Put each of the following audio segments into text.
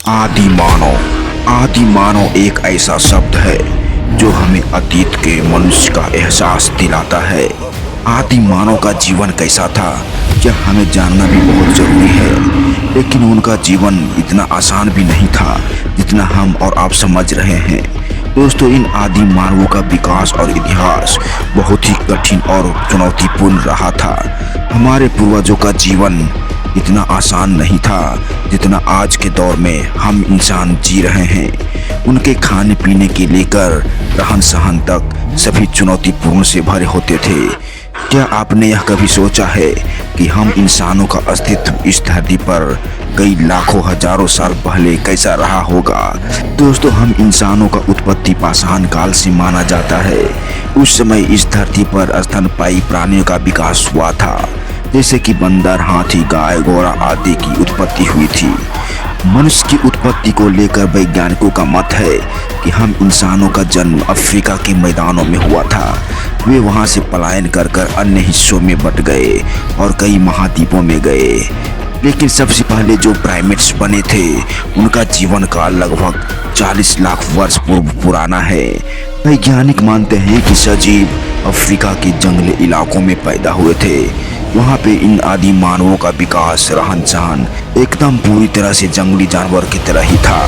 आदि मानव। आदि मानव एक ऐसा शब्द है जो हमें अतीत के मनुष्य का एहसास दिलाता है। आदि मानव का जीवन कैसा था यह हमें जानना भी बहुत जरूरी है, लेकिन उनका जीवन इतना आसान भी नहीं था जितना हम और आप समझ रहे हैं। दोस्तों, इन आदि मानवों का विकास और इतिहास बहुत ही कठिन और चुनौतीपूर्ण रहा था। हमारे पूर्वजों का जीवन इतना आसान नहीं था जितना आज के दौर में हम इंसान जी रहे हैं। उनके खाने पीने के लेकर रहन सहन तक सभी चुनौतीपूर्ण से भरे होते थे। क्या आपने यह कभी सोचा है कि हम इंसानों का अस्तित्व इस धरती पर कई लाखों हजारों साल पहले कैसा रहा होगा? दोस्तों, हम इंसानों का उत्पत्ति पाषाण काल से माना जाता है। उस समय इस धरती पर स्तनपायी प्राणियों का विकास हुआ था, जैसे कि बंदर, हाथी, गाय, घोड़ा आदि की उत्पत्ति हुई थी। मनुष्य की उत्पत्ति को लेकर वैज्ञानिकों का मत है कि हम इंसानों का जन्म अफ्रीका के मैदानों में हुआ था। वे वहां से पलायन कर अन्य हिस्सों में बट गए और कई महाद्वीपों में गए। लेकिन सबसे पहले जो प्राइमेट्स बने थे उनका जीवन काल लगभग 40 लाख वर्ष पूर्व पुराना है। वैज्ञानिक मानते हैं कि सजीव अफ्रीका के जंगली इलाकों में पैदा हुए थे। वहाँ पे इन आदि मानवों का विकास, रहन सहन एकदम पूरी तरह से जंगली जानवर की तरह ही था।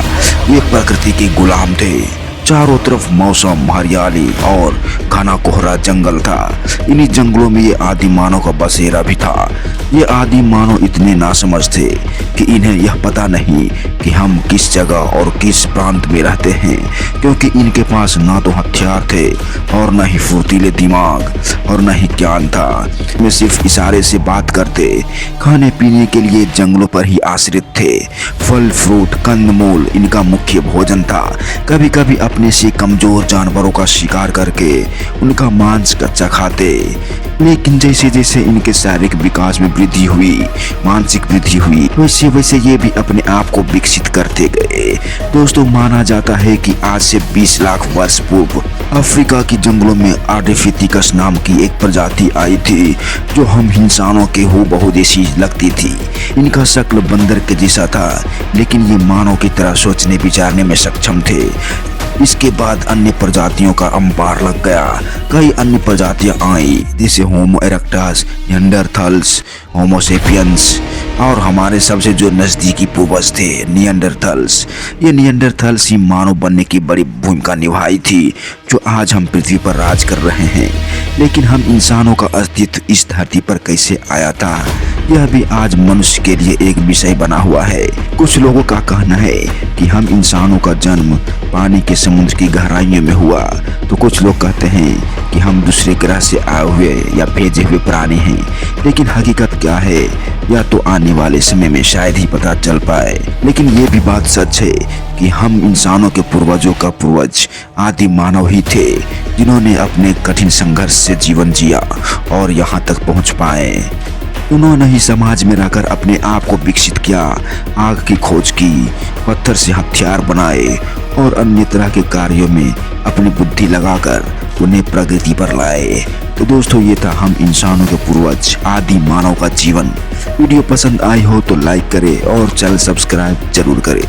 वे प्रकृति के गुलाम थे। चारों तरफ मौसम, हरियाली और घना कोहरा जंगल था। इन्हीं जंगलों में ये आदि मानव का बसेरा भी था। ये आदि मानव इतने नासमझ थे कि इन्हें यह पता नहीं कि हम किस जगह और किस प्रांत में रहते हैं, क्योंकि इनके पास ना तो हथियार थे और न ही फुर्तीले दिमाग और न ही ज्ञान था। वे सिर्फ इशारे से बात करते। खाने पीने के लिए जंगलों पर ही आश्रित थे। फल, फ्रूट, कंदमूल इनका मुख्य भोजन था। कभी कभी अपने से कमजोर जानवरों का शिकार करके उनका मांस कच्चा खाते। लेकिन जैसे जैसे इनके शारीरिक विकास में वृद्धि हुई, मानसिक वृद्धि हुई, वैसे वैसे ये भी अपने आप को विकसित करते गए। दोस्तों, माना जाता है कि आज से 20 लाख वर्ष पूर्व अफ्रीका की जंगलों में आर्डिफिथिकस नाम की एक प्रजाति आई थी जो हम इंसानों के हूबहू जैसी लगती थी। इनका शक्ल बंदर के जैसा था, लेकिन ये मानव की तरह सोचने विचारने में सक्षम थे। इसके बाद अन्य प्रजातियों का अंपार लग गया। कई अन्य प्रजातियां आई, जैसे होमो इरेक्टस, निएंडरथल्स, होमो सेपियंस और हमारे सबसे जो नजदीकी पूर्वज थे निएंडरथल्स। ये निएंडरथल्स ही मानव बनने की बड़ी भूमिका निभाई थी जो आज हम पृथ्वी पर राज कर रहे हैं। लेकिन हम इंसानों का अस्तित्व इस धरती पर कैसे आया था, यह भी आज मनुष्य के लिए एक विषय बना हुआ है। कुछ लोगों का कहना है कि हम इंसानों का जन्म पानी के समुद्र की गहराइयों में हुआ, तो कुछ लोग कहते हैं कि हम दूसरे ग्रह से आए हुए या भेजे हुए प्राणी हैं। लेकिन हकीकत क्या है यह तो आने वाले समय में शायद ही पता चल पाए। लेकिन ये भी बात सच है कि हम इंसानों के पूर्वजों का पूर्वज आदि मानव ही थे, जिन्होंने अपने कठिन संघर्ष से जीवन जिया और यहाँ तक पहुँच पाए। उन्होंने ही समाज में रहकर अपने आप को विकसित किया, आग की खोज की, पत्थर से हथियार बनाए और अन्य तरह के कार्यों में अपनी बुद्धि लगाकर उन्हें प्रगति पर लाए। तो दोस्तों, ये था हम इंसानों के पूर्वज आदि मानव का जीवन। वीडियो पसंद आई हो तो लाइक करें और चैनल सब्सक्राइब जरूर करें।